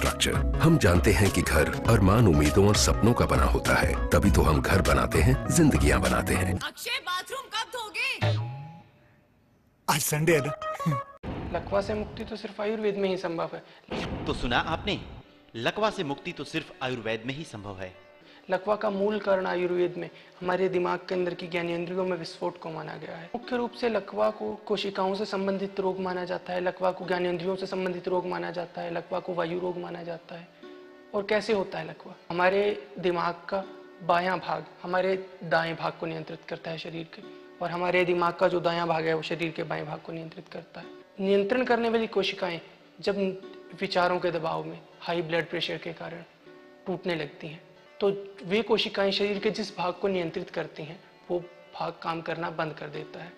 Structure. हम जानते हैं कि घर अरमान, उम्मीदों और सपनों का बना होता है, तभी तो हम घर बनाते हैं, जिंदगियां बनाते हैं। अक्षय, बाथरूम कब धोगे? आज संडे है ना। लकवा से मुक्ति तो सिर्फ आयुर्वेद में ही संभव है। तो सुना आपने, लकवा से मुक्ति तो सिर्फ आयुर्वेद में ही संभव है। लकवा का मूल कारण आयुर्वेद में हमारे दिमाग के अंदर की ज्ञानेंद्रियों में विस्फोट को माना गया है। मुख्य रूप से लकवा को कोशिकाओं से संबंधित रोग माना जाता है, लकवा को ज्ञानेंद्रियों से संबंधित रोग माना जाता है, लकवा को वायु रोग माना जाता है। और कैसे होता है लकवा? हमारे दिमाग का बायां भाग हमारे दाएं भाग को नियंत्रित करता है शरीर के, और हमारे दिमाग का जो दायां भाग है वो शरीर के बाएं भाग को नियंत्रित करता है। नियंत्रण करने वाली कोशिकाएं जब विचारों के दबाव में, हाई ब्लड प्रेशर के कारण टूटने लगती हैं, तो वे कोशिकाएं शरीर के जिस भाग को नियंत्रित करती हैं वो भाग काम करना बंद कर देता है।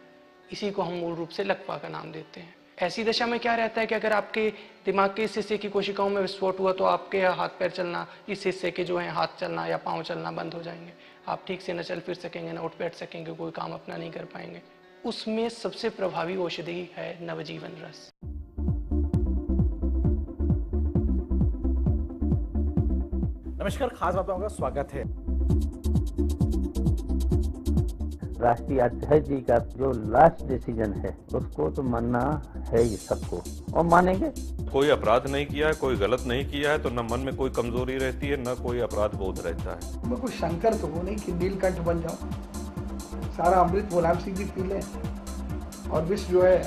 इसी को हम मूल रूप से लकवा का नाम देते हैं। ऐसी दशा में क्या रहता है कि अगर आपके दिमाग के इस हिस्से की कोशिकाओं में विस्फोट हुआ तो आपके हाथ पैर चलना, इस हिस्से के जो है हाथ चलना या पाँव चलना बंद हो जाएंगे। आप ठीक से न चल फिर सकेंगे, न उठ बैठ सकेंगे, कोई काम अपना नहीं कर पाएंगे। उसमें सबसे प्रभावी औषधि है नवजीवन रस। नमस्कार, खास बातों का स्वागत है। राष्ट्रीय अध्यक्ष जी का जो लास्ट डिसीजन है उसको तो मानना है ही सबको, और मानेंगे। कोई अपराध नहीं किया है, कोई गलत नहीं किया है, तो न मन में कोई कमजोरी रहती है, न कोई अपराध बोध रहता है। मैं कोई शंकर तो हूँ नहीं कि नीलकंठ बन जाऊँ। सारा अमृत मुलायम सिंह जी पी ले और विष जो है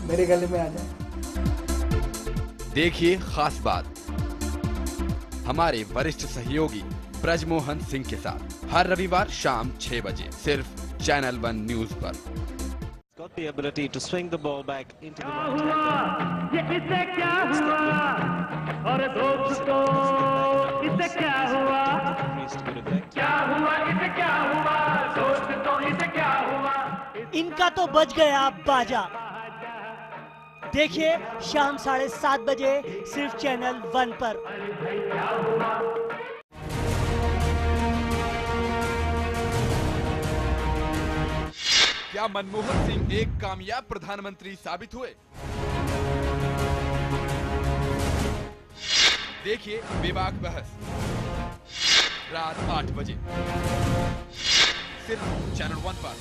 मेरे गले में आ जाए। देखिए खास बात हमारे वरिष्ठ सहयोगी ब्रजमोहन सिंह के साथ हर रविवार शाम 6 बजे सिर्फ चैनल 1 न्यूज पर। Got the ability to swing the ball back into the right. ये इसे क्या हुआ? और दोस्तों इसे क्या हुआ? क्या हुआ? इसे क्या हुआ? दोस्तों इसे क्या हुआ? इनका तो बज गया बाजा। देखिए शाम 7:30 बजे सिर्फ चैनल 1 पर। क्या मनमोहन सिंह एक कामयाब प्रधानमंत्री साबित हुए? देखिए बेबाक बहस रात 8 बजे सिर्फ चैनल 1 पर।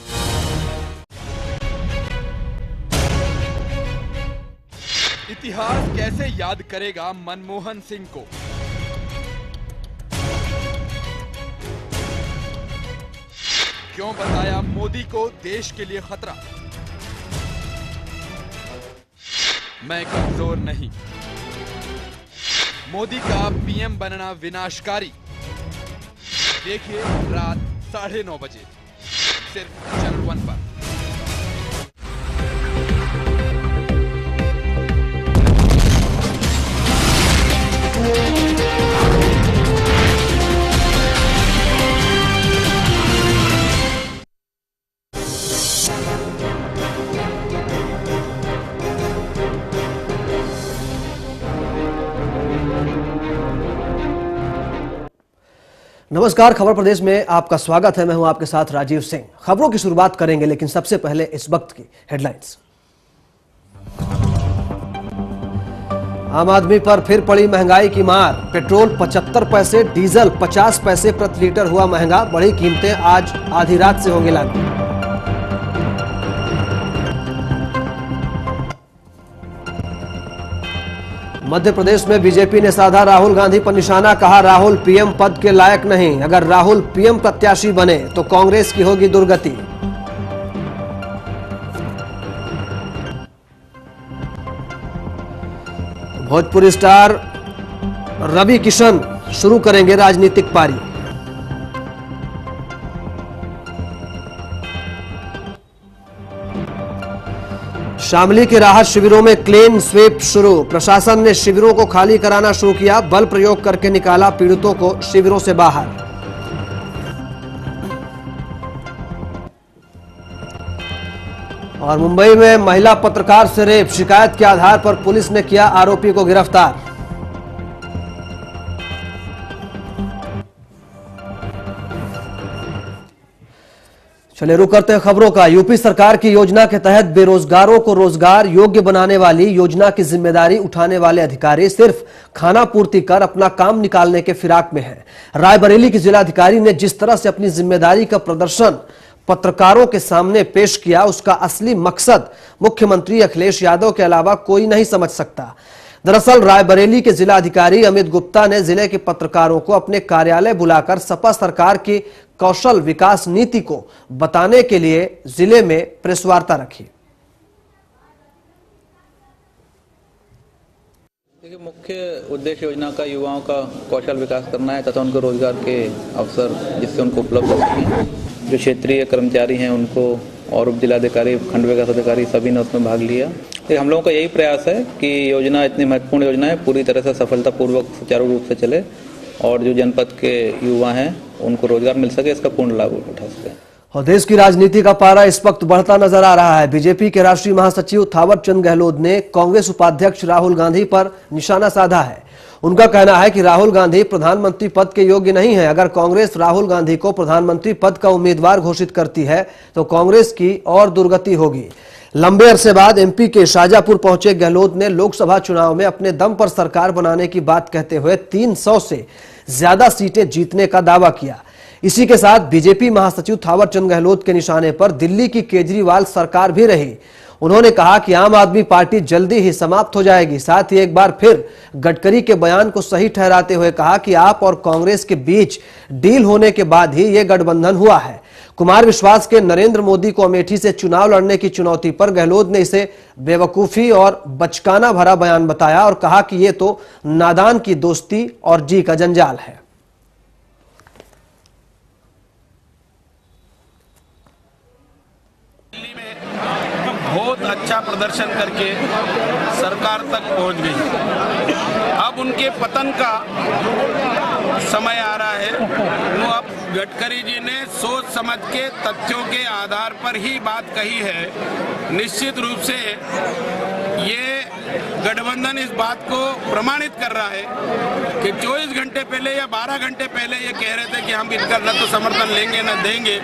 इतिहास कैसे याद करेगा मनमोहन सिंह को? क्यों बताया मोदी को देश के लिए खतरा? मैं कमजोर नहीं, मोदी का पीएम बनना विनाशकारी। देखिए रात 9:30 बजे सिर्फ चैनल 1 पर। नमस्कार, खबर प्रदेश में आपका स्वागत है। मैं हूं आपके साथ राजीव सिंह। खबरों की शुरुआत करेंगे, लेकिन सबसे पहले इस वक्त की हेडलाइंस। आम आदमी पर फिर पड़ी महंगाई की मार। पेट्रोल 75 पैसे, डीजल 50 पैसे प्रति लीटर हुआ महंगा। बढ़ी कीमतें आज आधी रात से होंगी लागू। मध्य प्रदेश में बीजेपी ने साधा राहुल गांधी पर निशाना। कहा राहुल पीएम पद के लायक नहीं, अगर राहुल पीएम प्रत्याशी बने तो कांग्रेस की होगी दुर्गति। भोजपुरी स्टार रवि किशन शुरू करेंगे राजनीतिक पारी। शामली के राहत शिविरों में क्लीन स्वीप शुरू। प्रशासन ने शिविरों को खाली कराना शुरू किया। बल प्रयोग करके निकाला पीड़ितों को शिविरों से बाहर। और मुंबई में महिला पत्रकार से रेप। शिकायत के आधार पर पुलिस ने किया आरोपी को गिरफ्तार। चलिए रुक करते हैं खबरों का। यूपी सरकार की योजना के तहत बेरोजगारों को रोजगार योग्य बनाने वाली योजना की जिम्मेदारी उठाने वाले अधिकारी सिर्फ खाना पूर्ति कर अपना काम निकालने के फिराक में हैं। रायबरेली के जिलाधिकारी ने जिस तरह से अपनी जिम्मेदारी का प्रदर्शन पत्रकारों के सामने पेश किया, उसका असली मकसद मुख्यमंत्री अखिलेश यादव के अलावा कोई नहीं समझ सकता। दरअसल रायबरेली के जिलाधिकारी अमित गुप्ता ने जिले के पत्रकारों को अपने कार्यालय बुलाकर सपा सरकार की कौशल विकास नीति को बताने के लिए जिले में प्रेस वार्ता रखी। देखिए, मुख्य उद्देश्य योजना का युवाओं का कौशल विकास करना है तथा उनको रोजगार के अवसर जिससे उनको उपलब्ध हो सकें। जो क्षेत्रीय कर्मचारी हैं उनको और उप जिलाधिकारी, खंड विकास अधिकारी सभी ने उसमें भाग लिया। तो हम लोगों का यही प्रयास है कि योजना इतनी महत्वपूर्ण योजना है पूरी तरह से सफलतापूर्वक सुचारू रूप से चले और जो जनपद के युवा हैं उनको रोजगार मिल सके, इसका पूर्ण लाभ उठा सके। और देश की राजनीति का पारा इस वक्त बढ़ता नजर आ रहा है। बीजेपी के राष्ट्रीय महासचिव थावरचंद गहलोत ने कांग्रेस उपाध्यक्ष राहुल गांधी पर निशाना साधा है। उनका कहना है कि राहुल गांधी प्रधानमंत्री पद के योग्य नहीं है। अगर कांग्रेस राहुल गांधी को प्रधानमंत्री पद का उम्मीदवार घोषित करती है तो कांग्रेस की और दुर्गति होगी। लंबे अरसे बाद एमपी के शाजापुर पहुंचे गहलोत ने लोकसभा चुनाव में अपने दम पर सरकार बनाने की बात कहते हुए 300 से ज्यादा सीटें जीतने का दावा किया। इसी के साथ बीजेपी महासचिव थावरचंद गहलोत के निशाने पर दिल्ली की केजरीवाल सरकार भी रही। उन्होंने कहा कि आम आदमी पार्टी जल्दी ही समाप्त हो जाएगी। साथ ही एक बार फिर गडकरी के बयान को सही ठहराते हुए कहा कि आप और कांग्रेस के बीच डील होने के बाद ही यह गठबंधन हुआ है। कुमार विश्वास के नरेंद्र मोदी को अमेठी से चुनाव लड़ने की चुनौती पर गहलोत ने इसे बेवकूफी और बचकाना भरा बयान बताया और कहा कि यह तो नादान की दोस्ती और जी का जंजाल है। बहुत अच्छा प्रदर्शन करके सरकार तक पहुंच गई। अब उनके पतन का समय आ रहा है। वो अब गडकरी जी ने सोच समझ के तथ्यों के आधार पर ही बात कही है। निश्चित रूप से ये गठबंधन इस बात को प्रमाणित कर रहा है कि 24 घंटे पहले या 12 घंटे पहले ये कह रहे थे कि हम इनका न तो समर्थन लेंगे न देंगे,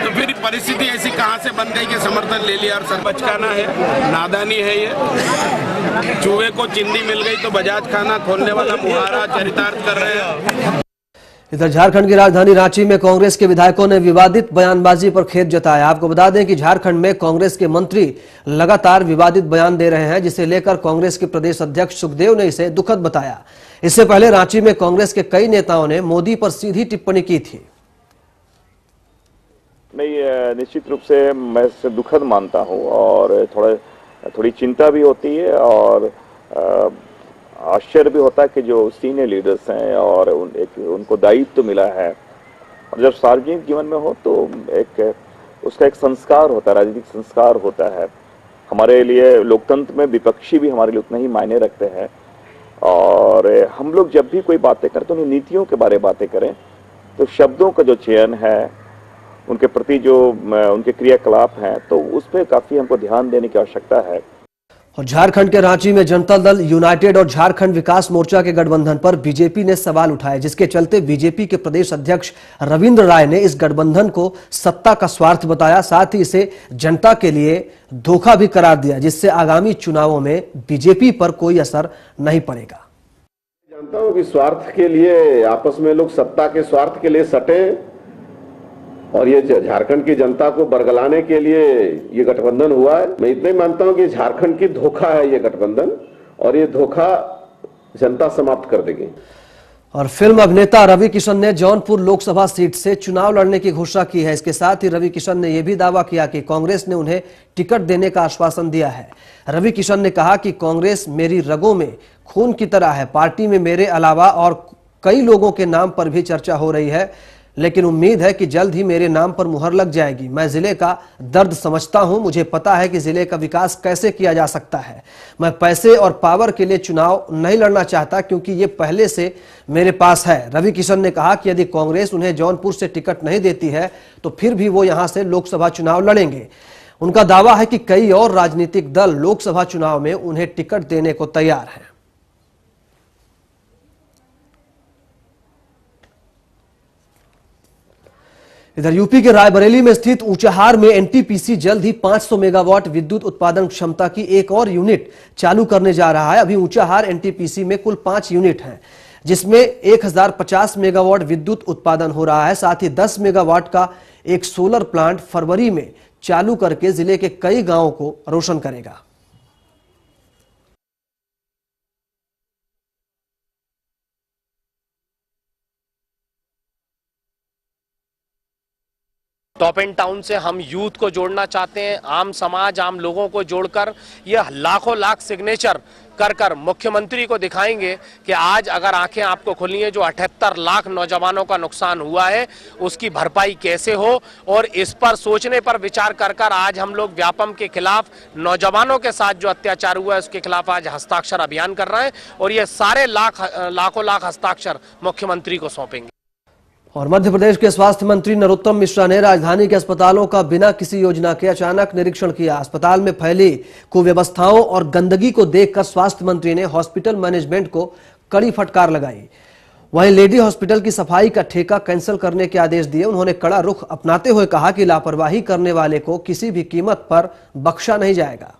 तो फिर परिस्थिति ऐसी कहां से बन गई कि समर्थन ले लिया। और सब बचकाना है, नादानी है ये। चूहे को चिंदी मिल गई तो बजाज खाना खोलने वाला मुहावरा चरितार्थ कर रहे हैं। इधर झारखंड की राजधानी रांची में कांग्रेस के विधायकों ने विवादित बयानबाजी पर खेद जताया। आपको बता दें कि झारखंड में कांग्रेस के मंत्री लगातार विवादित बयान दे रहे हैं, जिसे लेकर कांग्रेस के प्रदेश अध्यक्ष सुखदेव ने इसे दुखद बताया। इससे पहले रांची में कांग्रेस के कई नेताओं ने मोदी पर सीधी टिप्पणी की थी। नहीं, निश्चित रूप से मैं इसे दुखद मानता हूँ और थोड़ी चिंता भी होती है और आश्चर्य भी होता है कि जो सीनियर लीडर्स हैं और उनको दायित्व तो मिला है और जब सार्वजनिक जीवन में हो तो उसका एक संस्कार होता है, राजनीतिक संस्कार होता है। हमारे लिए लोकतंत्र में विपक्षी भी हमारे लिए उतना ही मायने रखते हैं और हम लोग जब भी कोई बातें करते हैं, नीतियों के बारे में बातें करें तो शब्दों का जो चयन है, उनके प्रति जो उनके क्रियाकलाप हैं, तो उस पर काफी हमको ध्यान देने की आवश्यकता है। और झारखंड के रांची में जनता दल यूनाइटेड और झारखंड विकास मोर्चा के गठबंधन पर बीजेपी ने सवाल उठाए, जिसके चलते बीजेपी के प्रदेश अध्यक्ष रविंद्र राय ने इस गठबंधन को सत्ता का स्वार्थ बताया। साथ ही इसे जनता के लिए धोखा भी करार दिया, जिससे आगामी चुनावों में बीजेपी पर कोई असर नहीं पड़ेगा। जनता के स्वार्थ के लिए आपस में लोग सत्ता के स्वार्थ के लिए सटे और ये झारखंड की जनता को बरगलाने के लिए ये गठबंधन हुआ है। मैं इतना ही मानता हूं कि झारखंड की धोखा है ये गठबंधन और ये धोखा जनता समाप्त कर देगी। और फिल्म अभिनेता रवि किशन ने जौनपुर लोकसभा सीट से चुनाव लड़ने की घोषणा की है। इसके साथ ही रवि किशन ने यह भी दावा किया कि कांग्रेस ने उन्हें टिकट देने का आश्वासन दिया है। रवि किशन ने कहा कि कांग्रेस मेरी रगों में खून की तरह है। पार्टी में मेरे अलावा और कई लोगों के नाम पर भी चर्चा हो रही है, लेकिन उम्मीद है कि जल्द ही मेरे नाम पर मुहर लग जाएगी। मैं जिले का दर्द समझता हूं, मुझे पता है कि जिले का विकास कैसे किया जा सकता है। मैं पैसे और पावर के लिए चुनाव नहीं लड़ना चाहता क्योंकि ये पहले से मेरे पास है। रवि किशन ने कहा कि यदि कांग्रेस उन्हें जौनपुर से टिकट नहीं देती है तो फिर भी वो यहां से लोकसभा चुनाव लड़ेंगे। उनका दावा है कि कई और राजनीतिक दल लोकसभा चुनाव में उन्हें टिकट देने को तैयार है। इधर यूपी के रायबरेली में स्थित ऊंचाहार में एनटीपीसी जल्द ही 500 मेगावाट विद्युत उत्पादन क्षमता की एक और यूनिट चालू करने जा रहा है। अभी ऊंचाहार एनटीपीसी में कुल 5 यूनिट हैं, जिसमें 1050 मेगावाट विद्युत उत्पादन हो रहा है। साथ ही 10 मेगावाट का एक सोलर प्लांट फरवरी में चालू करके जिले के कई गांवों को रोशन करेगा। टॉप एंड टाउन से हम यूथ को जोड़ना चाहते हैं, आम समाज, आम लोगों को जोड़कर ये लाखों लाख सिग्नेचर कर मुख्यमंत्री को दिखाएंगे कि आज अगर आंखें आपको खुली हैं, जो 78 लाख नौजवानों का नुकसान हुआ है उसकी भरपाई कैसे हो, और इस पर सोचने पर विचार कर आज हम लोग व्यापम के खिलाफ, नौजवानों के साथ जो अत्याचार हुआ है उसके खिलाफ आज हस्ताक्षर अभियान कर रहे हैं और ये सारे लाखों लाख हस्ताक्षर मुख्यमंत्री को सौंपेंगे। और मध्य प्रदेश के स्वास्थ्य मंत्री नरोत्तम मिश्रा ने राजधानी के अस्पतालों का बिना किसी योजना के अचानक निरीक्षण किया। अस्पताल में फैली कुव्यवस्थाओं और गंदगी को देखकर स्वास्थ्य मंत्री ने हॉस्पिटल मैनेजमेंट को कड़ी फटकार लगाई। वहीं लेडी हॉस्पिटल की सफाई का ठेका कैंसिल करने के आदेश दिए। उन्होंने कड़ा रुख अपनाते हुए कहा कि लापरवाही करने वाले को किसी भी कीमत पर बख्शा नहीं जाएगा।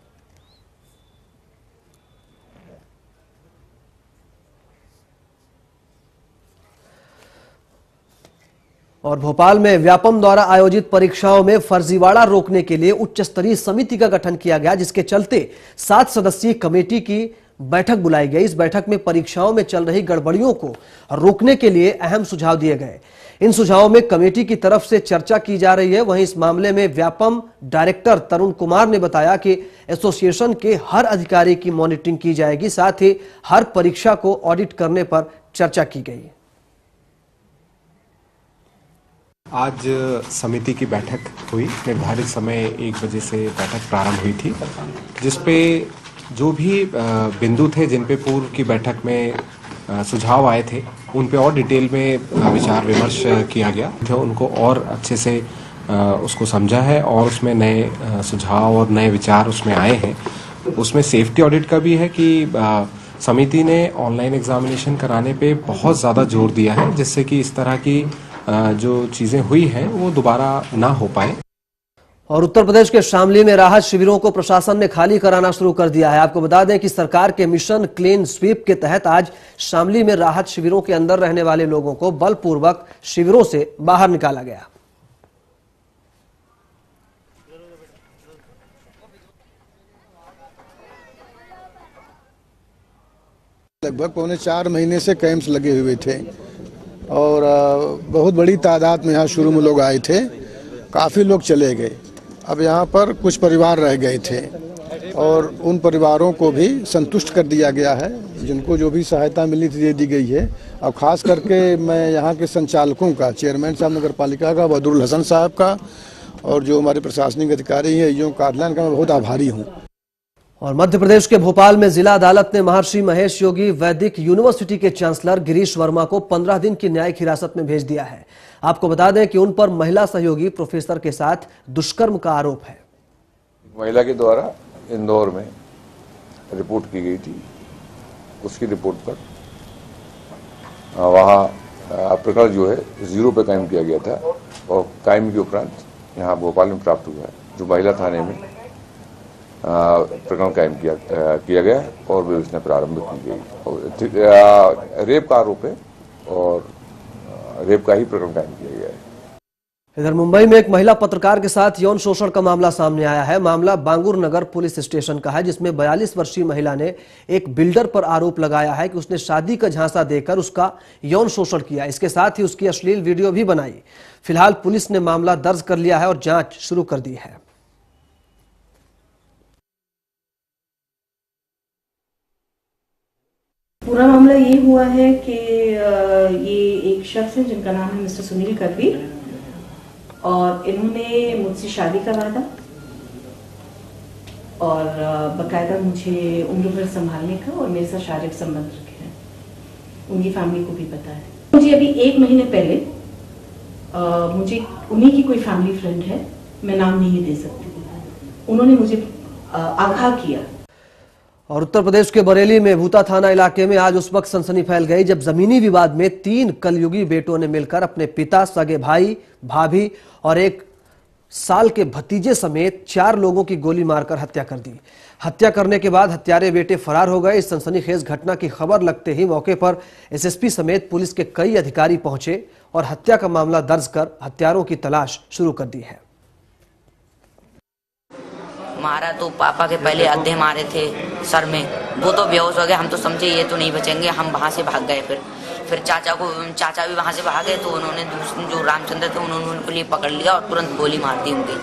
और भोपाल में व्यापम द्वारा आयोजित परीक्षाओं में फर्जीवाड़ा रोकने के लिए उच्च स्तरीय समिति का गठन किया गया, जिसके चलते 7 सदस्यीय कमेटी की बैठक बुलाई गई। इस बैठक में परीक्षाओं में चल रही गड़बड़ियों को रोकने के लिए अहम सुझाव दिए गए। इन सुझावों में कमेटी की तरफ से चर्चा की जा रही है। वहीं इस मामले में व्यापम डायरेक्टर तरुण कुमार ने बताया कि एसोसिएशन के हर अधिकारी की मॉनिटरिंग की जाएगी, साथ ही हर परीक्षा को ऑडिट करने पर चर्चा की गई। आज समिति की बैठक हुई। निर्धारित समय 1 बजे से बैठक प्रारंभ हुई थी, जिसपे जो भी बिंदु थे जिन पे पूर्व की बैठक में सुझाव आए थे उन पे और डिटेल में विचार विमर्श किया गया। उनको और अच्छे से उसको समझा है और उसमें नए सुझाव और नए विचार उसमें आए हैं। उसमें सेफ्टी ऑडिट का भी है कि समिति ने ऑनलाइन एग्जामिनेशन कराने पे बहुत ज़्यादा जोर दिया है, जिससे कि इस तरह की जो चीजें हुई हैं वो दोबारा ना हो पाए। और उत्तर प्रदेश के शामली में राहत शिविरों को प्रशासन ने खाली कराना शुरू कर दिया है। आपको बता दें कि सरकार के मिशन क्लीन स्वीप के तहत आज शामली में राहत शिविरों के अंदर रहने वाले लोगों को बलपूर्वक शिविरों से बाहर निकाला गया। लगभग 4.25 महीने से कैंप्स लगे हुए थे और बहुत बड़ी तादाद में यहाँ शुरू में लोग आए थे। काफ़ी लोग चले गए। अब यहाँ पर कुछ परिवार रह गए थे और उन परिवारों को भी संतुष्ट कर दिया गया है। जिनको जो भी सहायता मिली थी दे दी गई है। अब खास करके मैं यहाँ के संचालकों का, चेयरमैन साहब नगर पालिका का, बदरुल हसन साहब का, और जो हमारे प्रशासनिक अधिकारी हैं ईओ कार्यालय का, मैं बहुत आभारी हूँ। और मध्य प्रदेश के भोपाल में जिला अदालत ने महर्षि महेश योगी वैदिक यूनिवर्सिटी के चांसलर गिरीश वर्मा को 15 दिन की न्यायिक हिरासत में भेज दिया है। आपको बता दें कि उन पर महिला सहयोगी प्रोफेसर के साथ दुष्कर्म का आरोप है। महिला के द्वारा इंदौर में रिपोर्ट की गई थी। उसकी रिपोर्ट पर वहाँ प्रकरण जो है 0 पे कायम किया गया था और कायम के उपरांत यहाँ भोपाल में प्राप्त हुआ है, जो महिला थाने में प्रकरण कायम किया गया और विवेचना प्रारंभ की गई। और रेप का आरोप है और रेप का ही प्रकरण कायम किया गया है। इधर मुंबई में एक महिला पत्रकार के साथ यौन शोषण का मामला सामने आया है। मामला बांगुर नगर पुलिस स्टेशन का है, जिसमें 42 वर्षीय महिला ने एक बिल्डर पर आरोप लगाया है कि उसने शादी का झांसा देकर उसका यौन शोषण किया। इसके साथ ही उसकी अश्लील वीडियो भी बनाई। फिलहाल पुलिस ने मामला दर्ज कर लिया है और जांच शुरू कर दी है। पूरा मामला ये हुआ है कि ये एक शख्स है जिनका नाम है मिस्टर सुनील करवीर, और इन्होंने मुझसे शादी करवाया था और बकायदा मुझे उम्र भर संभालने का और मेरे साथ शारीरिक संबंध रखे हैं। उनकी फैमिली को भी पता है। मुझे अभी 1 महीने पहले मुझे उन्हीं की कोई फैमिली फ्रेंड है, मैं नाम नहीं दे सकती, उन्होंने मुझे आगाह किया। और उत्तर प्रदेश के बरेली में भूता थाना इलाके में आज उस वक्त सनसनी फैल गई जब जमीनी विवाद में 3 कलयुगी बेटों ने मिलकर अपने पिता, सगे भाई, भाभी और 1 साल के भतीजे समेत 4 लोगों की गोली मारकर हत्या कर दी। हत्या करने के बाद हत्यारे बेटे फरार हो गए। इस सनसनीखेज घटना की खबर लगते ही मौके पर एसएसपी समेत पुलिस के कई अधिकारी पहुंचे और हत्या का मामला दर्ज कर हत्यारों की तलाश शुरू कर दी है। मारा तो पापा के पहले अद्धे मारे थे सर में, वो तो बेहोश हो गए। हम तो समझे ये तो नहीं बचेंगे, हम वहाँ से भाग गए। फिर चाचा भी वहाँ से भागे तो उन्होंने जो रामचंद्र थे उन्होंने उनको लिए पकड़ लिया और तुरंत गोली मार दी उनकी।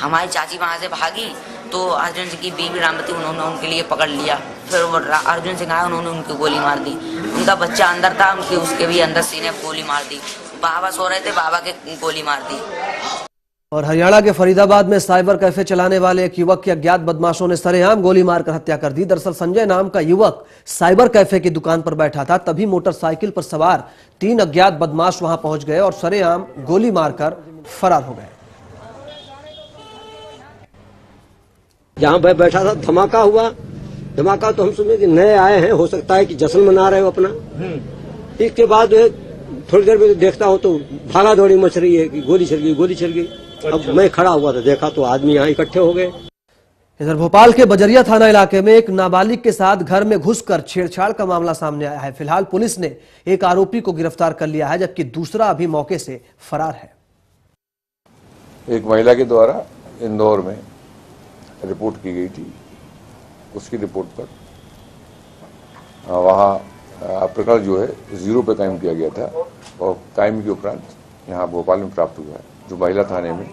हमारी चाची वहाँ से भागी तो अर्जुन सिंह की बीवी रामवती उन्होंने उनके लिए पकड़ लिया। फिर वो अर्जुन सिंह आया, उन्होंने उनकी गोली मार दी। उनका बच्चा अंदर था, उसके भी अंदर सीने गोली मार दी। बाबा सो रहे थे, बाबा के गोली मार दी। और हरियाणा के फरीदाबाद में साइबर कैफे चलाने वाले एक युवक की अज्ञात बदमाशों ने सरेआम गोली मारकर हत्या कर दी। दरअसल संजय नाम का युवक साइबर कैफे की दुकान पर बैठा था, तभी मोटरसाइकिल पर सवार 3 अज्ञात बदमाश वहां पहुंच गए और सरेआम गोली मारकर फरार हो गए। जहां भाई बैठा था धमाका हुआ। धमाका तो हम सुने कि नए आए हैं, हो सकता है कि जश्न मना रहे हो अपना। इसके बाद थोड़ी देर में देखता हूं तो भागा दौड़ी मच रही है कि गोली चल गई, गोली चल गई। अब मैं खड़ा हुआ था, देखा तो आदमी यहाँ इकट्ठे हो गए। इधर भोपाल के बजरिया थाना इलाके में एक नाबालिग के साथ घर में घुसकर छेड़छाड़ का मामला सामने आया है। फिलहाल पुलिस ने एक आरोपी को गिरफ्तार कर लिया है, जबकि दूसरा अभी मौके से फरार है। एक महिला के द्वारा इंदौर में रिपोर्ट की गई थी। उसकी रिपोर्ट पर वहाँ प्रकरण जो है 0 पे कायम किया गया था और कायम के उपरांत यहाँ भोपाल में प्राप्त हुआ है, जो महिला थाने में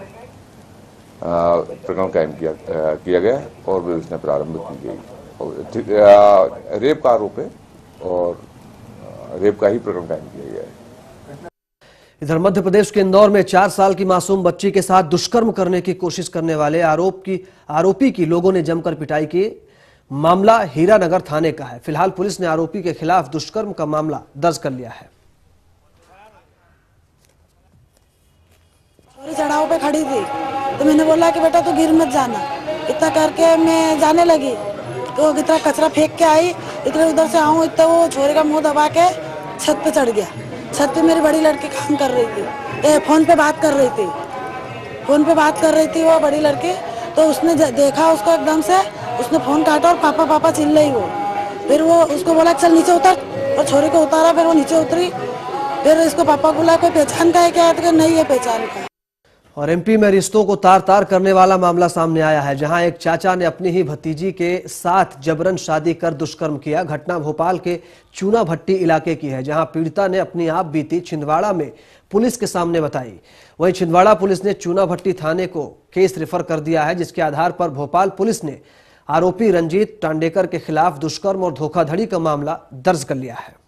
प्रकरण कायम किया गया और विवेचना प्रारंभ की गई। और रेप का आरोप है और रेप का ही प्रकरण कायम किया गया है। इधर मध्य प्रदेश के इंदौर में 4 साल की मासूम बच्ची के साथ दुष्कर्म करने की कोशिश करने वाले आरोपी की लोगों ने जमकर पिटाई की। मामला हीरानगर थाने का है। फिलहाल पुलिस ने आरोपी के खिलाफ दुष्कर्म का मामला दर्ज कर लिया है। चढ़ाव पे खड़ी थी तो मैंने बोला कि बेटा तू गिर मत जाना। इतना करके मैं जाने लगी तो इतना कचरा फेंक के आई, इतने उधर से आऊँ इतना वो छोरे का मुंह दबा के छत पे चढ़ गया। छत पे मेरी बड़ी लड़की काम कर रही थी, फोन पे बात कर रही थी वो बड़ी लड़की। तो उसने देखा उसको, एकदम से उसने फोन काटा और पापा पापा चिल्ल रही वो। फिर वो उसको बोला चल नीचे उतर, और छोरे को उतारा। फिर वो नीचे उतरी, फिर इसको पापा बोला कोई पहचान का है क्या? तो नहीं है पहचान का। और एमपी में रिश्तों को तार तार करने वाला मामला सामने आया है, जहां एक चाचा ने अपनी ही भतीजी के साथ जबरन शादी कर दुष्कर्म किया। घटना भोपाल के चूना भट्टी इलाके की है, जहां पीड़िता ने अपनी आप बीती छिंदवाड़ा में पुलिस के सामने बताई। वहीं छिंदवाड़ा पुलिस ने चूना भट्टी थाने को केस रेफर कर दिया है, जिसके आधार पर भोपाल पुलिस ने आरोपी रंजीत टांडेकर के खिलाफ दुष्कर्म और धोखाधड़ी का मामला दर्ज कर लिया है।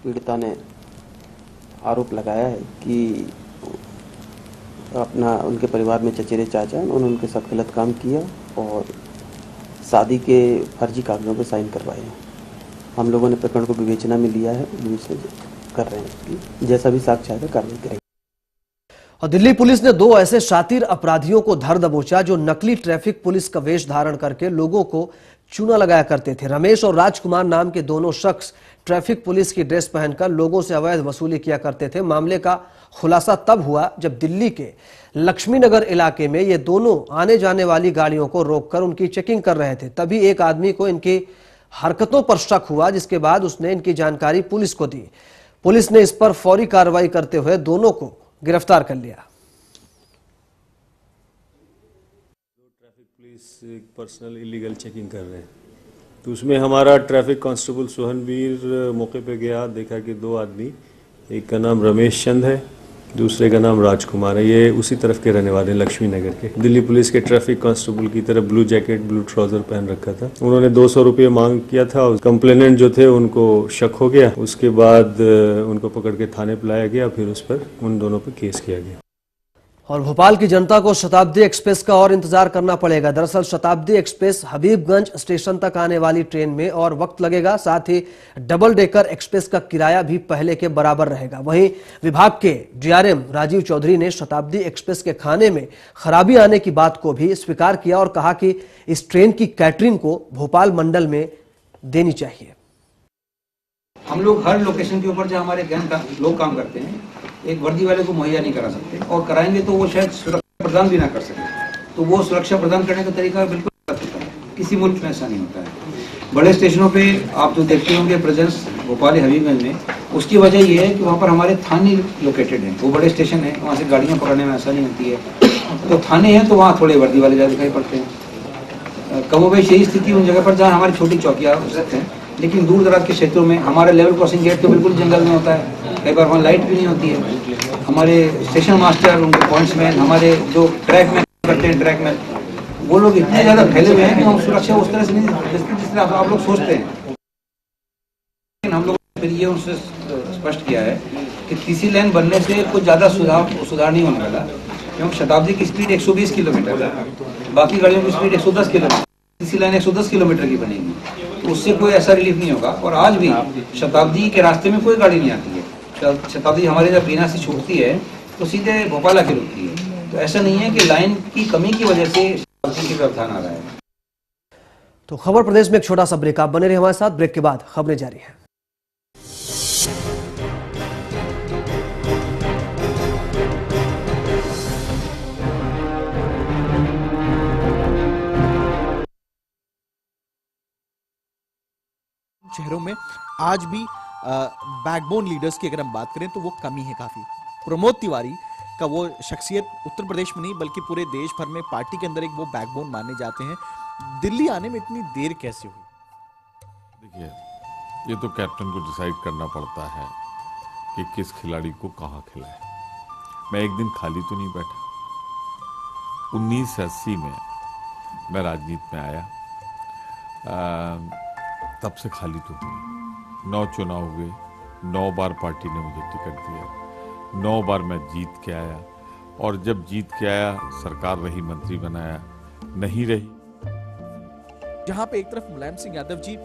पीड़िता ने आरोप लगाया है कि उनके परिवार में चचेरे चाचा उन्होंने उनके साथ गलत काम किया और शादी के फर्जी कागजों पर साइन करवाए हैं। हम लोगों ने प्रकरण को विवेचना में लिया है, विवेचना कर रहे हैं। जैसा भी साक्ष्य आएगा कार्रवाई करेंगे। और दिल्ली पुलिस ने 2 ऐसे शातिर अपराधियों को धर दबोचा जो नकली ट्रैफिक पुलिस का वेश धारण करके लोगों को चूना लगाया करते थे। रमेश और राजकुमार नाम के दोनों शख्स ट्रैफिक पुलिस की ड्रेस पहनकर लोगों से अवैध वसूली किया करते थे। मामले का खुलासा तब हुआ जब दिल्ली के लक्ष्मी नगर इलाके में ये दोनों आने जाने वाली गाड़ियों को रोककर उनकी चेकिंग कर रहे थे। तभी एक आदमी को इनकी हरकतों पर शक हुआ, जिसके बाद उसने इनकी जानकारी पुलिस को दी। पुलिस ने इस पर फौरी कार्रवाई करते हुए दोनों को गिरफ्तार कर लिया। Traffic police personal illegal checking कर रहे हैं, तो उसमें हमारा ट्रैफिक कांस्टेबल सोहनवीर मौके पे गया, देखा कि 2 आदमी, एक का नाम रमेश चंद है, दूसरे का नाम राजकुमार है। ये उसी तरफ के रहने वाले हैं, लक्ष्मी नगर के। दिल्ली पुलिस के ट्रैफिक कांस्टेबल की तरह ब्लू जैकेट ब्लू ट्राउजर पहन रखा था। उन्होंने 200 रुपये मांग किया था। कंप्लेनेंट जो थे उनको शक हो गया, उसके बाद उनको पकड़ के थाने पे लाया गया, फिर उस पर उन दोनों पर केस किया गया। और भोपाल की जनता को शताब्दी एक्सप्रेस का और इंतजार करना पड़ेगा। दरअसल शताब्दी एक्सप्रेस हबीबगंज स्टेशन तक आने वाली ट्रेन में और वक्त लगेगा, साथ ही डबल डेकर एक्सप्रेस का किराया भी पहले के बराबर रहेगा। वहीं विभाग के डीआरएम राजीव चौधरी ने शताब्दी एक्सप्रेस के खाने में खराबी आने की बात को भी स्वीकार किया और कहा कि इस ट्रेन की कैटरिंग को भोपाल मंडल में देनी चाहिए। हम लोग हर लोकेशन के ऊपर जहाँ हमारे गैंग का लोग काम करते हैं, एक वर्दी वाले को मुहैया नहीं करा सकते, और कराएंगे तो वो शायद सुरक्षा प्रदान भी ना कर सके। तो वो सुरक्षा प्रदान करने का तरीका बिल्कुल गलत होता है, किसी मुल्क में ऐसा नहीं होता है। बड़े स्टेशनों पे आप जो देखते होंगे प्रेजेंस भोपाल हबीबगंज में, उसकी वजह ये है कि वहाँ पर हमारे थाने लोकेटेड हैं, वो बड़े स्टेशन है, वहाँ से गाड़ियाँ पकड़ने में आसानी होती है। तो थाने हैं तो वहाँ थोड़े वर्दी वाले ज़्यादा दिखाई पड़ते हैं। कमोबेश यही स्थिति उन जगह पर जहाँ हमारी छोटी चौकियाँ हैं, लेकिन दूर दराज के क्षेत्रों में हमारा लेवल क्रॉसिंग गेट तो बिल्कुल जंगल में होता है, कई बार वहाँ लाइट भी नहीं होती है। हमारे स्टेशन मास्टर, उनके पॉइंट्समैन, हमारे जो ट्रैक मैन करते हैं, ट्रैक मैन, वो लोग इतने ज़्यादा फैले हुए हैं कि हम सुरक्षा उस तरह से नहीं जिस तरह आप लोग सोचते हैं। लेकिन हम लोगों ने फिर ये उनसे स्पष्ट किया है कि तीसरी लाइन बनने से कुछ ज़्यादा सुधार नहीं होने वाला, क्योंकि शताब्दी की स्पीड 120 किलोमीटर है, बाकी गाड़ियों की स्पीड 110 किलोमीटर, तीसरी लाइन 110 किलोमीटर की बनेगी, तो उससे कोई ऐसा रिलीफ नहीं होगा। और आज भी शताब्दी के रास्ते में कोई गाड़ी नहीं आती है। शताब्दी हमारे जब बीना से छूटती है तो सीधे भोपाल आके रुकती है, तो ऐसा नहीं है कि लाइन की कमी की वजह से शताब्दी की व्यवधान आ रहा है। तो खबर प्रदेश में एक छोटा सा ब्रेक, आप बने रहे हमारे साथ। ब्रेक के बाद खबरें जारी हैं। शहरों में आज भी बैकबोन लीडर्स की अगर हम बात करें तो वो कमी है काफी। प्रमोद तिवारी का वो शख्सियत उत्तर प्रदेश में नहीं बल्कि पूरे देश भर में पार्टी के अंदर एक वो बैकबोन माने जाते हैं। दिल्ली आने में इतनी देर कैसे हुई? देखिए, ये तो कैप्टन को डिसाइड करना पड़ता है कि किस खिलाड़ी को कहाँ खिलाए। मैं एक दिन खाली तो नहीं बैठा। 1980 में मैं राजनीति में आया, तब से खाली तो हुई। 9 चुनाव हुए, 9 बार पार्टी ने मुझे टिकट दिया, 9 बार मैं जीत के आया, और जब जीत के आया सरकार रही, मंत्री बनाया, नहीं रही। जहां पे एक तरफ मुलायम सिंह यादव जी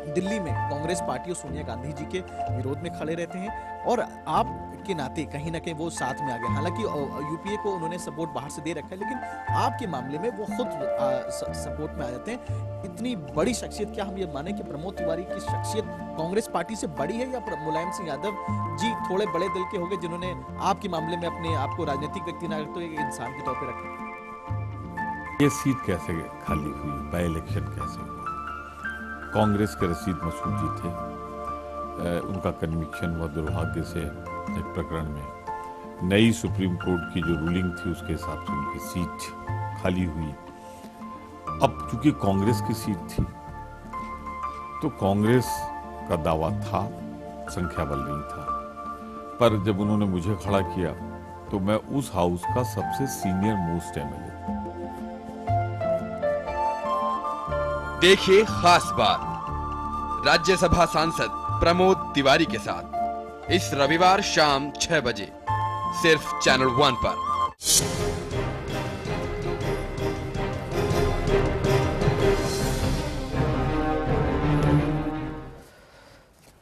दिल्ली में कांग्रेस पार्टी और सोनिया गांधी जी के विरोध में खड़े रहते हैं, और आप के नाते कहीं ना कहीं वो साथ में आ गए। हालांकि यूपीए को उन्होंने सपोर्ट बाहर से दे रखा है, लेकिन आपके मामले में वो खुद सपोर्ट में आ जाते हैं। इतनी बड़ी शख्सियत, क्या हम ये माने कि प्रमोद तिवारी की शख्सियत कांग्रेस पार्टी से बड़ी है, या मुलायम सिंह यादव जी थोड़े बड़े दिल के हो गए जिन्होंने आपके मामले में अपने आप को राजनीतिक व्यक्ति ना तो एक इंसान के तौर पर रखा? ये सीट कैसे खाली हुई, बाय इलेक्शन कैसे हुआ? कांग्रेस के रशीद मसूद जी थे, उनका कन्विक्शन हुआ दुर्भाग्य से एक प्रकरण में। नई सुप्रीम कोर्ट की जो रूलिंग थी उसके हिसाब से उनकी सीट खाली हुई। अब चूंकि कांग्रेस की सीट थी तो कांग्रेस का दावा था, संख्या बल नहीं था, पर जब उन्होंने मुझे खड़ा किया तो मैं उस हाउस का सबसे सीनियर मोस्ट एमएलए। देखिए खास बात राज्यसभा सांसद प्रमोद तिवारी के साथ इस रविवार शाम 6 बजे सिर्फ चैनल 1 पर।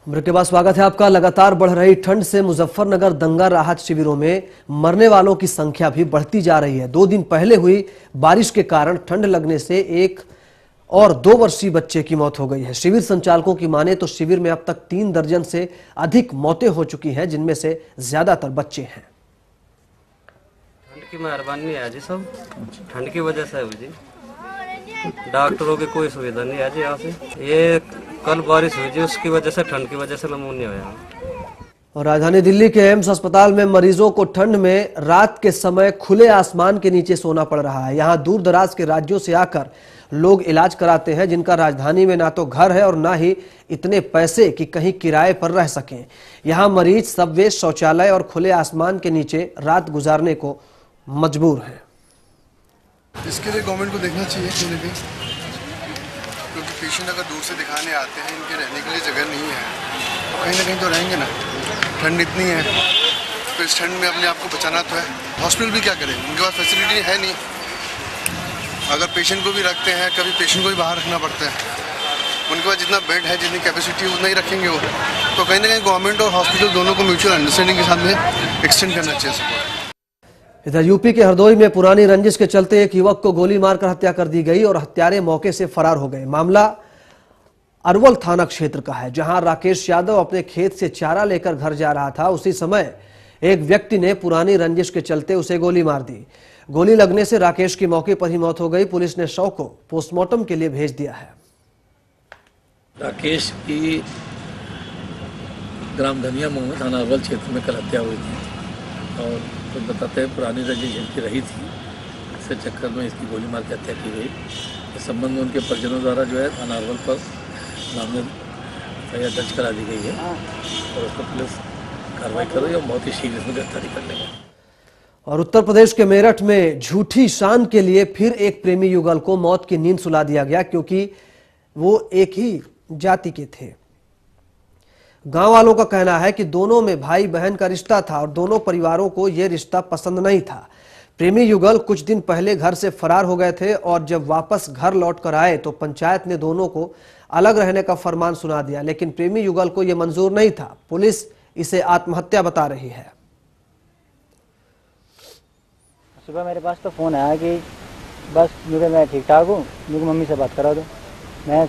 ब्रेक के बाद स्वागत है आपका। लगातार बढ़ रही ठंड से मुजफ्फरनगर दंगा राहत शिविरों में मरने वालों की संख्या भी बढ़ती जा रही है। 2 दिन पहले हुई बारिश के कारण ठंड लगने से 1 और 2 वर्षीय बच्चे की मौत हो गई है। शिविर संचालकों की माने तो शिविर में अब तक 3 दर्जन से अधिक मौतें हो चुकी हैं, जिनमें से ज्यादातर बच्चे हैं। ठंड की मेहरबानी है जी, सब ठंड की वजह से है जी। डॉक्टरों की कोई सुविधा नहीं है जी यहाँ से। ये कल बारिश हुई जी, उसकी वजह से, ठंड की वजह से नमूनिया हुआ। और राजधानी दिल्ली के एम्स अस्पताल में मरीजों को ठंड में रात के समय खुले आसमान के नीचे सोना पड़ रहा है। यहाँ दूर दराज के राज्यों से आकर लोग इलाज कराते हैं, जिनका राजधानी में ना तो घर है और ना ही इतने पैसे कि कहीं किराए पर रह सकें। यहाँ मरीज सबवे, शौचालय और खुले आसमान के नीचे रात गुजारने को मजबूर हैं। इसके लिए गवर्नमेंट को देखना चाहिए क्योंकि पेशेंट अगर दूर से दिखाने आते हैं, इनके रहने के लिए जगह नहीं है, तो कहीं ना कहीं तो रहेंगे ना। ठंड इतनी है, पेशेंट में अपने आप को बचाना तो है। हॉस्पिटल भी क्या करें, उनके पास फैसिलिटी है नहीं। अगर पेशेंट को भी रखते हैं, कभी पेशेंट को भी बाहर रखना पड़ता है। उनके पास जितना बेड है, जितनी कैपेसिटी है, उतना ही रखेंगे वो। तो कहीं ना कहीं गवर्नमेंट और हॉस्पिटल दोनों को म्यूचुअल अंडरस्टैंडिंग के साथ में एक्सटेंड करना चाहिए सपोर्ट। इधर यूपी के हरदोई में पुरानी रंजिश के चलते एक युवक को गोली मारकर हत्या कर दी गई और हत्यारे मौके से फरार हो गए। मामला अरवल थाना क्षेत्र का है, जहां राकेश यादव अपने खेत से चारा लेकर घर जा रहा था। उसी समय एक व्यक्ति ने पुरानी रंजिश के चलते उसे गोली मार दी। गोली लगने से राकेश की मौके पर ही मौत हो गई। पुलिस ने शव को पोस्टमार्टम के लिए भेज दिया है। राकेश की ग्राम धनिया मोह में थाना अरवल क्षेत्र में कल हत्या हुई थी और तो बताते हैं पुरानी रंजिश इनकी रही थी, इसके चक्कर में इसकी गोली मार के हत्या की गई। इस संबंध में उनके परिजनों द्वारा जो है थाना अरवल पर मामले एफआईआर दर्ज करा दी गई है और उस पर पुलिस कार्रवाई कर रही है और बहुत ही शीघ्र इसमें गिरफ्तारी कर लेंगे। और उत्तर प्रदेश के मेरठ में झूठी शान के लिए फिर एक प्रेमी युगल को मौत की नींद सुला दिया गया, क्योंकि वो एक ही जाति के थे। गांव वालों का कहना है कि दोनों में भाई बहन का रिश्ता था और दोनों परिवारों को यह रिश्ता पसंद नहीं था। प्रेमी युगल कुछ दिन पहले घर से फरार हो गए थे और जब वापस घर लौट कर आए तो पंचायत ने दोनों को अलग रहने का फरमान सुना दिया, लेकिन प्रेमी युगल को यह मंजूर नहीं था। पुलिस इसे आत्महत्या बता रही है। सुबह मेरे पास तो फ़ोन आया कि बस मुझे मैं ठीक ठाक हूँ, मुझे मम्मी से बात करा दो। मैं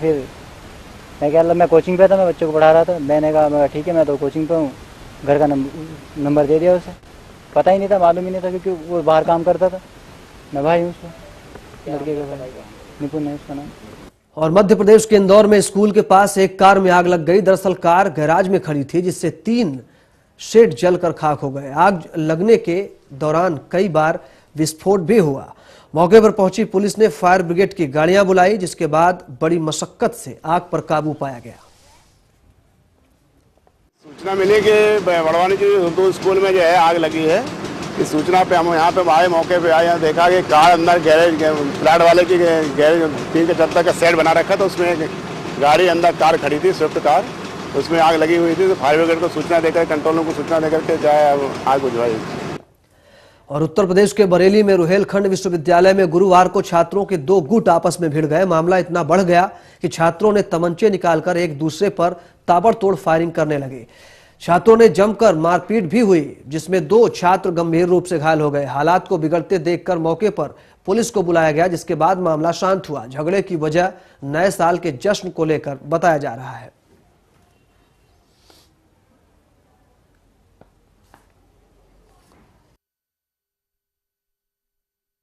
क्या मैं कोचिंग पे था, मैं बच्चों को पढ़ा रहा था। मैंने कहा ठीक है मैं तो कोचिंग पे हूँ। घर का नंबर दे दिया उसे। पता ही नहीं था, मालूम ही नहीं था, क्योंकि वो बाहर काम करता था। मैं भाई हूँ उसका, लड़के का भाई, निपुण है उसका नाम। और मध्य प्रदेश के इंदौर में स्कूल के पास एक कार में आग लग गई। दरअसल कार गैराज में खड़ी थी, जिससे 3 शेड जलकर खाक हो गए। आग लगने के दौरान कई बार विस्फोट भी हुआ। मौके पर पहुंची पुलिस ने फायर ब्रिगेड की गाड़ियां बुलाई, जिसके बाद बड़ी मशक्कत से आग पर काबू पाया गया। सूचना मिली कि बड़वानी की उर्दू स्कूल में जो है आग लगी है। इस सूचना पे हम यहाँ पे आए, मौके पे आए, यहाँ देखा कि कार अंदर गैरेज फ्लैट वाले की गैरेज 3 के छत का सेट बना रखा था, उसमें गाड़ी अंदर कार खड़ी थी, स्विफ्ट कार, उसमें आग लगी हुई थी। तो फायर ब्रिगेड को सूचना देकर, कंट्रोल रूम को सूचना देकर के जाए आग बुझवाई। और उत्तर प्रदेश के बरेली में रुहेलखंड विश्वविद्यालय में गुरुवार को छात्रों के 2 गुट आपस में भिड़ गए। मामला इतना बढ़ गया कि छात्रों ने तमंचे निकालकर एक दूसरे पर ताबड़तोड़ फायरिंग करने लगे। छात्रों ने जमकर मारपीट भी हुई, जिसमें 2 छात्र गंभीर रूप से घायल हो गए। हालात को बिगड़ते देखकर मौके पर पुलिस को बुलाया गया, जिसके बाद मामला शांत हुआ। झगड़े की वजह नए साल के जश्न को लेकर बताया जा रहा है।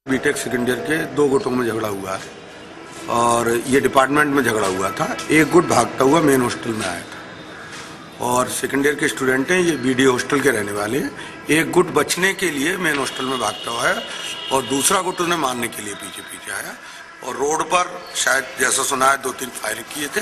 बीटेक सेकेंड ईयर के 2 गुटों में झगड़ा हुआ है और ये डिपार्टमेंट में झगड़ा हुआ था। एक गुट भागता हुआ मेन हॉस्टल में आया था और सेकेंड ईयर के स्टूडेंट हैं, ये बीडी हॉस्टल के रहने वाले हैं। एक गुट बचने के लिए मेन हॉस्टल में भागता हुआ है और दूसरा गुट उन्हें मारने के लिए पीछे आया और रोड पर शायद जैसा सुना है 2-3 फायर किए थे।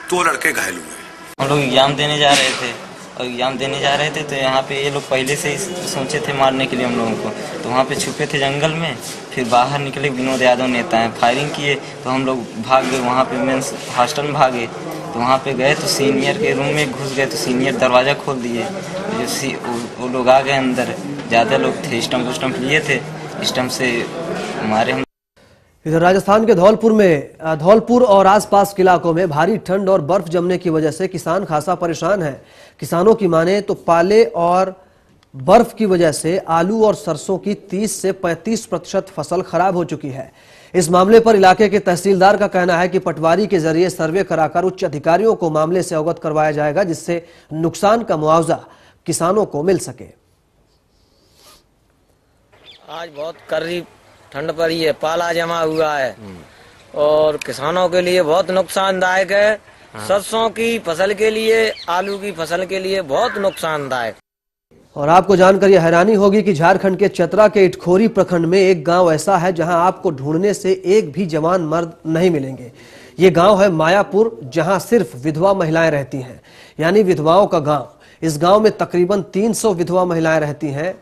2 लड़के घायल हुए। हम लोग एग्जाम देने जा रहे थे और एग्जाम देने जा रहे थे तो यहाँ पे ये लोग पहले से ही सोचे थे मारने के लिए हम लोगों को। तो वहाँ पे छुपे थे जंगल में। फिर बाहर निकले, विनोद यादव नेता हैं, फायरिंग किए तो हम लोग भाग गए। वहाँ पे मेंस हॉस्टल में भागे तो वहाँ पे गए तो सीनियर के रूम में घुस गए तो सीनियर दरवाज़ा खोल दिए। वो लोग आ गए अंदर, ज़्यादा लोग थे, स्टम्प लिए थे, स्टम्प से मारे हम। इधर राजस्थान के धौलपुर और आसपास के इलाकों में भारी ठंड और बर्फ जमने की वजह से किसान खासा परेशान हैं। किसानों की माने तो पाले और बर्फ की वजह से आलू और सरसों की 30 से 35% फसल खराब हो चुकी है। इस मामले पर इलाके के तहसीलदार का कहना है कि पटवारी के जरिए सर्वे कराकर उच्च अधिकारियों को मामले से अवगत करवाया जाएगा, जिससे नुकसान का मुआवजा किसानों को मिल सके। आज बहुत कड़ी ठंड पड़ी है, पाला जमा हुआ है और किसानों के लिए बहुत नुकसानदायक है। सरसों की फसल के लिए, आलू की फसल के लिए बहुत नुकसानदायक। और आपको जानकर यह हैरानी होगी कि झारखंड के चतरा के इटखोरी प्रखंड में एक गांव ऐसा है जहां आपको ढूंढने से एक भी जवान मर्द नहीं मिलेंगे। ये गांव है मायापुर, जहां सिर्फ विधवा महिलाएं रहती हैं, यानी विधवाओं का गांव। इस गांव में तकरीबन 300 विधवा महिलाएं रहती हैं,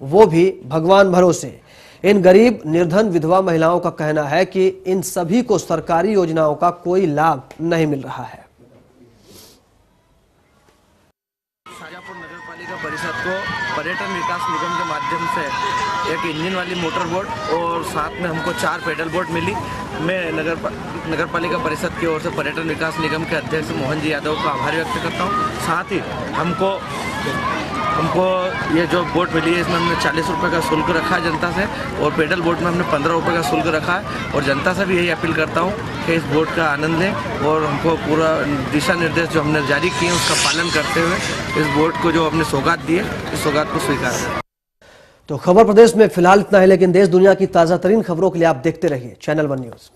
वो भी भगवान भरोसे। इन गरीब निर्धन विधवा महिलाओं का कहना है कि इन सभी को सरकारी योजनाओं का कोई लाभ नहीं मिल रहा है। पालिका परिषद को पर्यटन विकास निगम के माध्यम से एक इंजन वाली मोटर बोट और साथ में हमको 4 पेडल बोट मिली। मैं नगर पालिका परिषद की ओर से पर्यटन विकास निगम के अध्यक्ष मोहन जी यादव का आभार व्यक्त करता हूँ। साथ ही हमको ये जो बोट मिली है इसमें हमने 40 रुपये का शुल्क रखा है जनता से, और पेडल बोट में हमने 15 रुपये का शुल्क रखा है। और जनता से भी यही अपील करता हूँ कि इस बोट का आनंद लें और हमको पूरा दिशा निर्देश जो हमने जारी किए उसका पालन करते हुए इस बोट को जो हमने सौगात दी है इस सौगात को स्वीकार करें। तो खबर प्रदेश में फिलहाल इतना है, लेकिन देश दुनिया की ताजा तरीन खबरों के लिए आप देखते रहिए channel 1 news.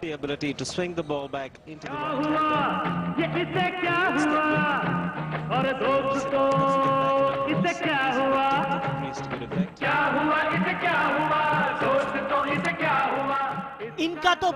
The ability to swing the ball back into the right. इसे क्या हुआ और दोस्तों इसे क्या हुआ, क्या हुआ इसे क्या हुआ दोस्तों इसे क्या हुआ, इनका तो